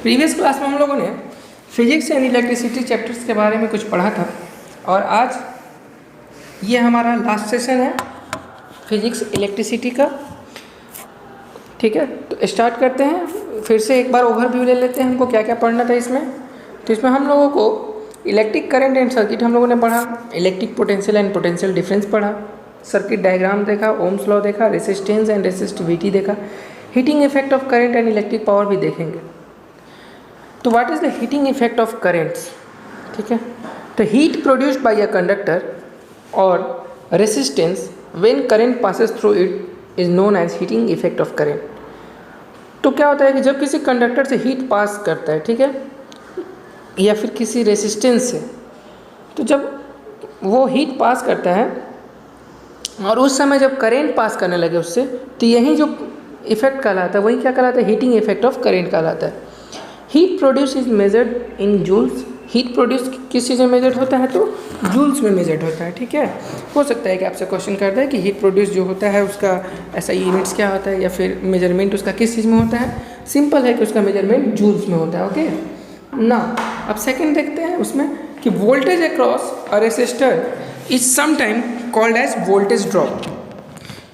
Previous class में हम लोगों ने फिजिक्स एंड इलेक्ट्रिसिटी चैप्टर्स के बारे में कुछ पढ़ा था और आज ये हमारा लास्ट सेशन है फिजिक्स इलेक्ट्रिसिटी का। ठीक है, तो स्टार्ट करते हैं। फिर से एक बार ओवरव्यू ले लेते हैं हमको क्या क्या पढ़ना था इसमें। तो इसमें हम लोगों को इलेक्ट्रिक करंट एंड सर्किट हम लोगों ने पढ़ा, electric potential and potential difference पढ़ा, सर्किट डायग्राम देखा, ओम्स लॉ देखा, रेसिस्टेंस एंड रेसिस्टिविटी देखा, heating effect of current and electric power भी देखेंगे। तो what is the heating effect of currents? ठीक है, तो heat produced by a conductor और resistance when current passes through it is known as heating effect of current. तो क्या होता है कि जब किसी कंडक्टर से हीट पास करता है, ठीक है, या फिर किसी रेसिस्टेंस से, तो जब वो हीट पास करता है और उस समय जब करंट पास करने लगे उससे, तो यही जो इफेक्ट कहलाता है वही क्या कहलाता है? हीटिंग इफेक्ट ऑफ करंट कहलाता है। Heat produce is measured in joules. Heat produce किस चीज़ में मेजर्ड होता है? तो जूल्स में मेजर्ड होता है। ठीक है, हो सकता है कि आपसे क्वेश्चन करता है कि हीट प्रोड्यूस जो होता है उसका ऐसा यूनिट्स क्या होता है या फिर मेजरमेंट उसका किस चीज़ में होता है। सिंपल है कि उसका मेजरमेंट जूल्स में होता है। ओके ना, अब सेकंड देखते हैं उसमें कि voltage across a resistor is sometime called as voltage drop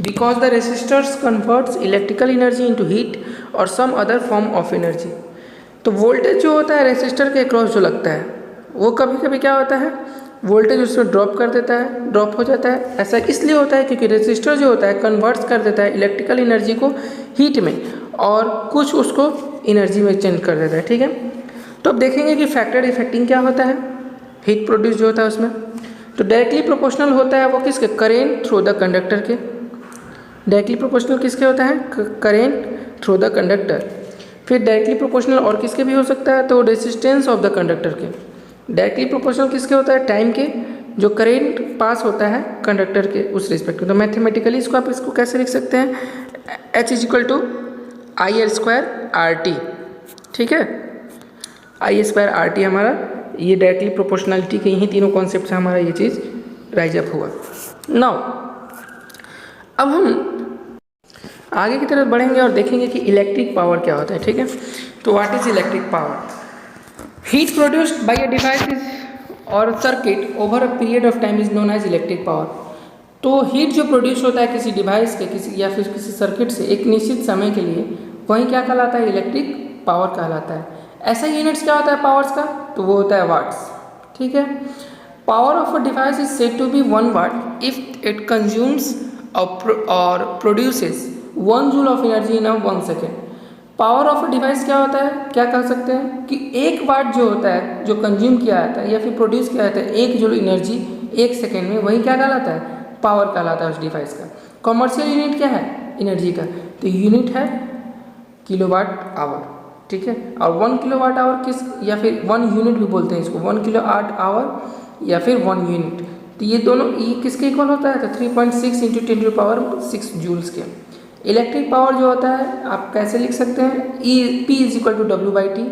because the resistors converts electrical energy into heat और some other form of energy. तो वोल्टेज जो होता है रेसिस्टर के अक्रॉस जो लगता है वो कभी कभी क्या होता है, वोल्टेज उसमें ड्रॉप कर देता है, ड्रॉप हो जाता है। ऐसा इसलिए होता है क्योंकि रेसिस्टर जो होता है कन्वर्ट्स कर देता है इलेक्ट्रिकल एनर्जी को हीट में और कुछ उसको एनर्जी में चेंज कर देता है। ठीक है, तो अब देखेंगे कि फैक्टर इफेक्टिंग क्या होता है हीट प्रोड्यूस जो होता है उसमें। तो डायरेक्टली प्रोपोर्शनल होता है वो किसके? करेंट थ्रू द कंडक्टर के। डायरेक्टली प्रोपोर्शनल किसके होता है? Current through the conductor. फिर डायरेक्टली प्रोपोर्शनल और किसके भी हो सकता है? तो रेजिस्टेंस ऑफ द कंडक्टर के। डायरेक्टली प्रोपोर्शनल किसके होता है? टाइम के, जो करेंट पास होता है कंडक्टर के उस रिस्पेक्ट में। तो मैथमेटिकली इसको आप इसको कैसे लिख सकते हैं? H is equal to I square R T. ठीक है, आई स्क्वायर आर टी हमारा ये डायरेक्टली प्रोपोर्शनलिटी के यही तीनों कॉन्सेप्ट से हमारा ये चीज़ राइज अप हुआ। नाउ अब हम आगे की तरफ बढ़ेंगे और देखेंगे कि इलेक्ट्रिक पावर क्या होता है। ठीक है, तो what is electric power? Heat produced by a device और circuit over a period of time is known as electric power. तो हीट जो प्रोड्यूस होता है किसी डिवाइस के किसी या फिर किसी सर्किट से एक निश्चित समय के लिए, वही क्या कहलाता है? इलेक्ट्रिक पावर कहलाता है। ऐसा यूनिट्स क्या होता है पावर्स का? तो वो होता है वाट्स। ठीक है, power of a device is said to be 1 watt if it consumes और produces 1 joule of energy in 1 second. Power of a device क्या होता है? क्या कह सकते हैं कि 1 वाट जो होता है जो कंज्यूम किया जाता है या फिर प्रोड्यूस किया जाता है 1 जूल एनर्जी 1 सेकेंड में, वही क्या कहलाता है? पावर कहलाता है उस डिवाइस का। कॉमर्शियल यूनिट क्या है एनर्जी का? तो यूनिट है किलोवाट आवर। ठीक है, और 1 किलोवाट आवर किस या फिर 1 यूनिट भी बोलते हैं इसको, 1 किलोवाट आवर या फिर 1 यूनिट। तो ये दोनों ये किसके इक्वल होता है? तो 3.6 × 10⁻⁶ जूल्स के। इलेक्ट्रिक पावर जो होता है आप कैसे लिख सकते हैं? P is equal to W/T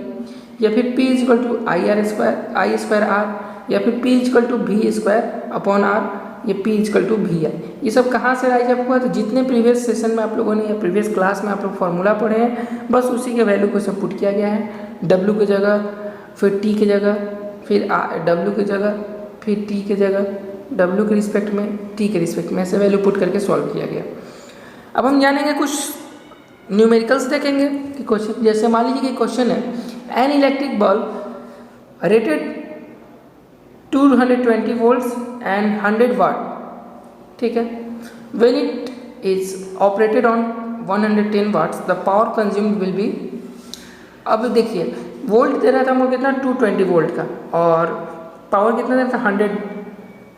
या फिर P is equal to I square R या फिर P is equal to V square upon R या P is equal to VI। ये सब कहाँ से राइज अप हुआ? तो जितने प्रीवियस सेशन में आप लोगों ने या प्रीवियस क्लास में आप लोग फार्मूला पढ़े हैं बस उसी के वैल्यू को सब पुट किया गया है। W की जगह, फिर T की जगह, फिर W की जगह, फिर T की जगह, W के रिस्पेक्ट में, T के रिस्पेक्ट में, ऐसे वैल्यू पुट करके सॉल्व किया गया। अब हम जानेंगे कुछ न्यूमेरिकल्स देखेंगे कि क्वेश्चन, जैसे मान लीजिए कि क्वेश्चन है N electric bulb rated 220 volts and 100 वाट। ठीक है, when it is operated on 110 what's the power consumed will be. अब देखिए वोल्ट दे रहा था हमको कितना? 220 वोल्ट का, और पावर कितना दे रहा था? 100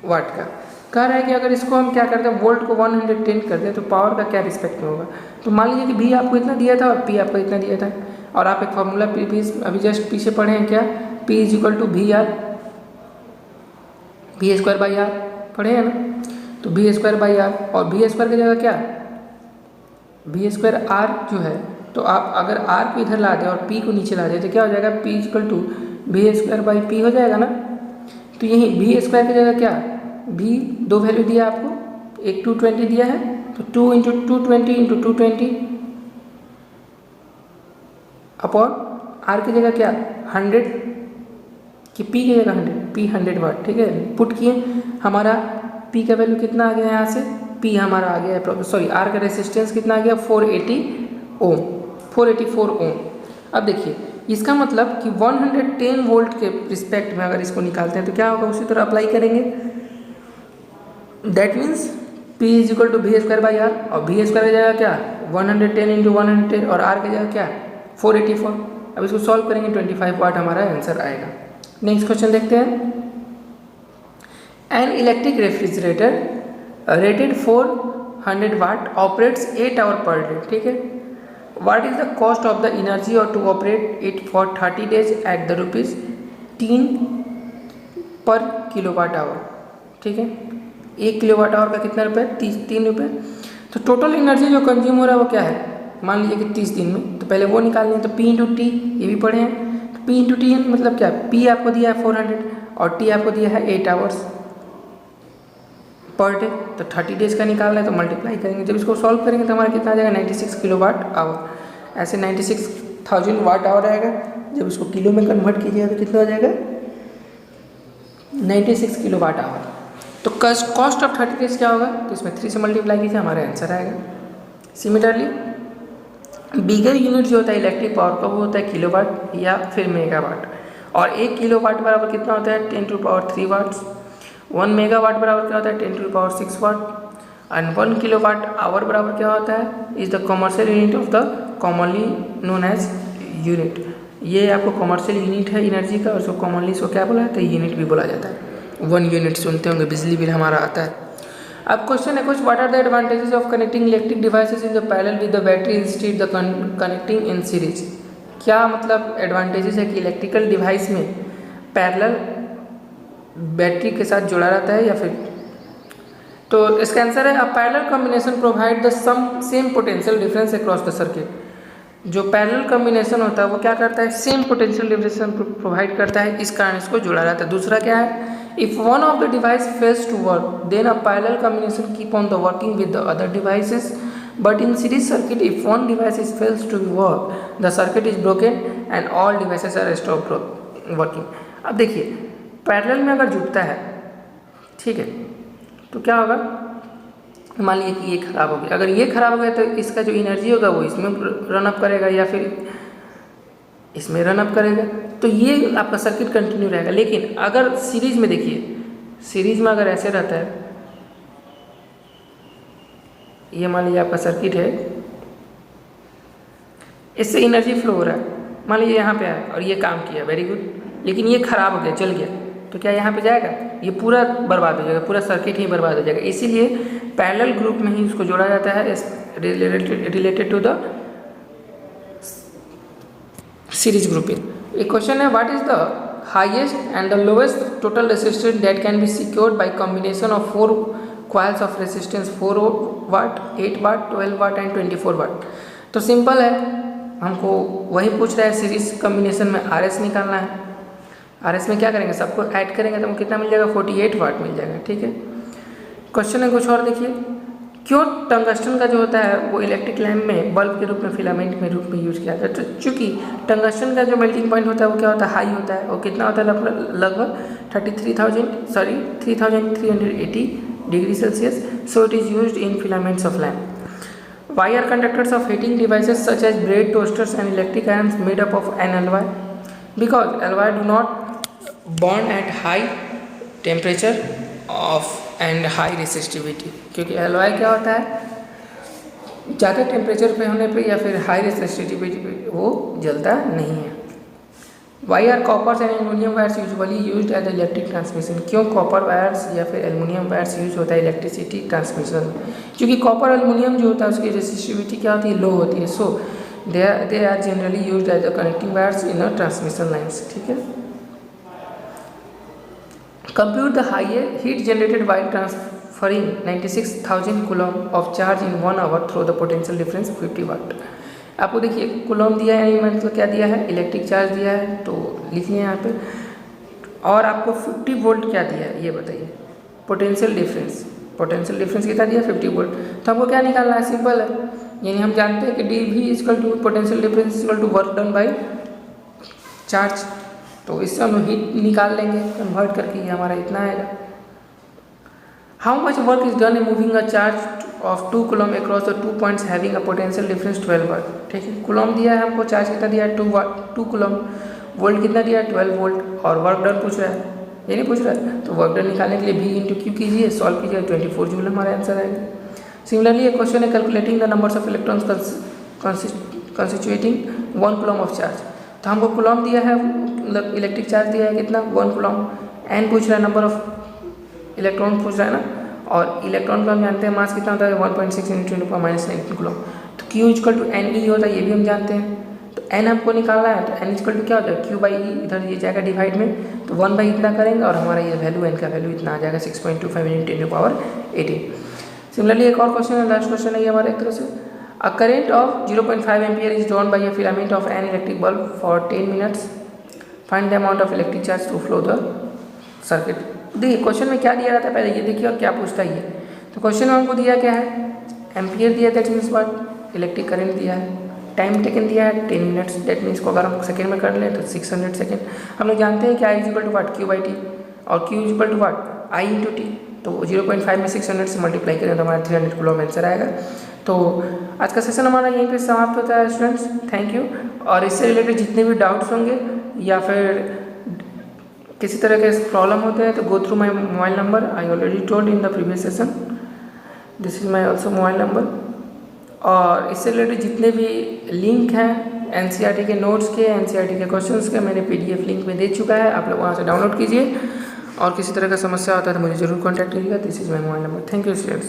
वाट का। कह रहा है कि अगर इसको हम क्या करते हैं वोल्ट को 110 कर दें तो पावर का क्या रिस्पेक्ट में होगा। तो मान लीजिए कि V आपको इतना दिया था और P आपको इतना दिया था, और आप एक फार्मूला अभी जस्ट पीछे पढ़े हैं क्या? P is equal to VR, V square by R पढ़े हैं ना। तो V स्क्वायर बाई आर और V स्क्वायर की जगह क्या? V स्क्वायर R जो है, तो आप अगर R को इधर ला दें और P को नीचे ला दें तो क्या हो जाएगा? P is equal to V square by P हो जाएगा ना। तो यही V स्क्वायर की जगह क्या? V दो वैल्यू दिया आपको, एक 220 दिया है तो 2 × 220 × 220 अपॉन आर की जगह क्या 100 कि पी की जगह 100, पी 100 वाट, ठीक है। पुट किए, हमारा पी का वैल्यू कितना आ गया यहाँ से, पी हमारा आ गया है, सॉरी आर का रेसिस्टेंस कितना आ गया 480 ओम, 484 ओम। अब देखिए इसका मतलब कि 110 वोल्ट के रिस्पेक्ट में अगर इसको निकालते हैं तो क्या होगा, उसी तरह अप्लाई करेंगे। That means P is equal to V square by R, और वी स्क्वायर की जगह क्या 110 इंटू 110 और आर की जगह क्या 484। अब इसको सॉल्व करेंगे 25 वाट हमारा आंसर आएगा। नेक्स्ट क्वेश्चन देखते हैं। An electric refrigerator rated 400 watt operates 8 hour per day, ठीक है। What is the cost of the energy or to operate it for 30 days at the rupees 3 पर किलोवाट आवर, ठीक है। 1 किलोवाट आवर का कितना रुपये 3 रुपये। तो टोटल एनर्जी जो कंज्यूम हो रहा है वो क्या है, मान लीजिए कि 30 दिन में, तो पहले वो निकालनी है। तो P इंटू टी ये भी पढ़े हैं, तो P इंटू टी मतलब क्या, P आपको दिया है 400 और T आपको दिया है 8 आवर्स पर डे। तो 30 डेज का निकालना है तो मल्टीप्लाई करेंगे, जब इसको सॉल्व करेंगे तो हमारा कितना आ जाएगा 96 किलोवाट आवर। ऐसे 96,000 वाट आवर आएगा, जब इसको किलो में कन्वर्ट कीजिएगा तो कितना हो जाएगा 96 किलोवाट आवर। तो कॉस्ट ऑफ 30 डेज क्या होगा, तो इसमें 3 से मल्टीप्लाई कीजिए, हमारा आंसर आएगा। सिमिलरली बिगर यूनिट जो होता है इलेक्ट्रिक पावर का वो होता है किलोवाट या फिर मेगावाट, और 1 किलोवाट बराबर कितना होता है 10 टू पावर 3 वाट्स। 1 मेगावाट बराबर क्या होता है 10 to power 6 watt, and 1 kilowatt hour बराबर क्या होता है is the commercial unit of the commonly known as unit. ये आपको कमर्शियल यूनिट है एनर्जी का, और जो कॉमनली इसको क्या बोला जाता है यूनिट भी बोला जाता है। 1 यूनिट सुनते होंगे, बिजली बिल हमारा आता है। अब क्वेश्चन है कुछ, what are the advantages of connecting electric devices in the parallel with the battery instead the connecting in series. क्या मतलब एडवांटेजेस है कि इलेक्ट्रिकल डिवाइस में पैरेलल बैटरी के साथ जोड़ा रहता है या फिर, तो इसका आंसर है अ parallel combination provide the same potential difference across the circuit. जो पैरेलल कॉम्बिनेशन होता है वो क्या करता है सेम पोटेंशियल डिफरेंस प्रोवाइड करता है, इस कारण इसको जोड़ा रहता है। दूसरा क्या है, if one of the device fails to work then a parallel combination keep on the working with the other devices, but in series circuit if one device is fails to work the circuit is broken and all devices are stop working. अब देखिए parallel में अगर जुड़ता है, ठीक है, तो क्या होगा, मान लीजिए कि ये खराब हो गया, अगर ये खराब हो गया तो इसका जो एनर्जी होगा वो इसमें रन अप करेगा या फिर इसमें रन अप करेगा, तो ये आपका सर्किट कंटिन्यू रहेगा। लेकिन अगर सीरीज में देखिए, सीरीज में अगर ऐसे रहता है, ये मान लीजिए आपका सर्किट है, इससे एनर्जी फ्लो हो रहा है, मान लीजिए यहाँ पे आया और ये काम किया, वेरी गुड, लेकिन ये खराब हो गया, जल गया, तो क्या यहाँ पे जाएगा, ये पूरा बर्बाद हो जाएगा, पूरा सर्किट ही बर्बाद हो जाएगा। इसीलिए पैरेलल ग्रुप में ही इसको जोड़ा जाता है related to the series grouping. एक क्वेश्चन है, what is the highest and the lowest total resistance that can be secured by combination of 4 coils of resistance 4 watt, 8 watt, 12 watt and 24 watt. तो simple है, हमको वही पूछ रहा है, series combination में RS निकालना है। RS में क्या करेंगे, सबको ऐड करेंगे तो हमको कितना मिल जाएगा 48 वाट मिल जाएगा, ठीक है। क्वेश्चन है कुछ और, देखिए, क्यों टंगस्टन का जो होता है वो इलेक्ट्रिक लैम्प में बल्ब के रूप में फिलामेंट में रूप में यूज किया जाता है। तो चूँकि टंगस्टन का जो मेल्टिंग पॉइंट होता है वो क्या होता है हाई होता है, वो कितना होता है लगभग 3380 degree Celsius, so it is used in filaments of lamp. Why are conductors of heating devices such as bread, toasters and electric irons made up of an alloy? Because alloy do not burn at high temperature of and high resistivity। क्योंकि alloy क्या होता है, ज़्यादा temperature पे होने पे या फिर हाई रेसिस्टिविटी पे वो जलता नहीं है। Why are coppers and aluminium wires usually used as electric transmission? क्यों कॉपर वायर्स या फिर एल्युमिनियम वायर्स यूज होता है इलेक्ट्रिसिटी ट्रांसमिशन में? क्योंकि कॉपर एल्युमिनियम जो होता है उसकी रेसिस्टिविटी क्या होती है, लो होती है, so they are generally used as a connecting wires in a transmission lines, ठीक है। Compute the highest heat generated by transferring 96,000 coulomb of charge in 1 hour through the potential difference 50 watt. आपको देखिए coulomb दिया है, मतलब क्या दिया है, इलेक्ट्रिक चार्ज दिया है, तो लिखिए यहाँ पे, और आपको 50 वोल्ट क्या दिया है ये बताइए, पोटेंशियल डिफरेंस कितना दिया 50 वोल्ट। तो हमको क्या निकालना है, सिंपल है, यानी हम जानते हैं कि D V equal to potential difference equal to work done by charge, तो इससे हम हीट निकाल लेंगे कन्वर्ट करके, ये हमारा इतना आएगा। How much work is done in moving a charge of 2 coulomb across the 2 points having a potential difference 12 वाट। ठीक है, कूलम दिया है हमको, चार्ज कितना दिया है 2 कूलम, वोल्ट कितना दिया है 12 वोल्ट, और वर्क डन पूछ रहा है, ये नहीं पूछ रहा है। तो वर्क डन निकालने के लिए V इंटू क्यू कीजिए, सॉल्व कीजिए, 24 जूल हमारा आंसर आएगा। सिमिलरली एक क्वेश्चन है calculating the numbers of electrons constituting 1 coulomb of charge. तो हमको कूलम दिया है, मतलब इलेक्ट्रिक चार्ज दिया है कितना 1 कूलम, एन पूछ रहा है, नंबर ऑफ इलेक्ट्रॉन पूछ रहा है ना, और इलेक्ट्रॉन का हम जानते हैं मास कितना होता है 1.6 × 10⁻⁹ कूलम। तो Q equal to N E होता है, ये भी हम जानते हैं। तो एन हमको निकालना है, तो एन इक्वल टू क्या होता है Q/E, इधर ये जाएगा डिवाइड में, तो 1/, इतना करेंगे और हमारा ये वैल्यू एन का वैल्यू इतना आ जाएगा 6.25 × 10⁻18। सिमिलरली एक और क्वेश्चन है, लास्ट क्वेश्चन है ये हमारा एक तरह से। A current of 0.5 ampere is drawn by a filament of an electric bulb for 10 minutes, find the amount of electric charge to flow the circuit. देखिए क्वेश्चन में क्या दिया रहता है, पहले ये देखिए और क्या पूछता है ये। तो क्वेश्चन में हमको दिया क्या है, एम्पियर दिया, that means what, electric current दिया है, टाइम टेकन दिया है 10 मिनट्स, दैट मीन्स को अगर हम सेकंड में कर लें तो 600 सेकंड। हम लोग जानते हैं कि I equal to watt Q/T, और Q equal to watt I × T, तो 0.5 में 600 से मल्टीप्लाई करें तो हमारा 300 कूलम आंसर आएगा। तो आज का सेशन हमारा यहीं पे समाप्त होता है स्टूडेंट्स, थैंक यू। और इससे रिलेटेड जितने भी डाउट्स होंगे या फिर किसी तरह के प्रॉब्लम होते हैं तो go through my mobile number, I already told in the previous session, this is my also mobile number. और इससे रिलेटेड जितने भी लिंक हैं NCERT के नोट्स के, NCERT के क्वेश्चंस के, मैंने PDF लिंक में दे चुका है, आप लोग वहाँ से डाउनलोड कीजिए। और किसी तरह का समस्या होता है तो मुझे ज़रूर कॉन्टैक्ट कीजिएगा, this is my mobile number. Thank you students.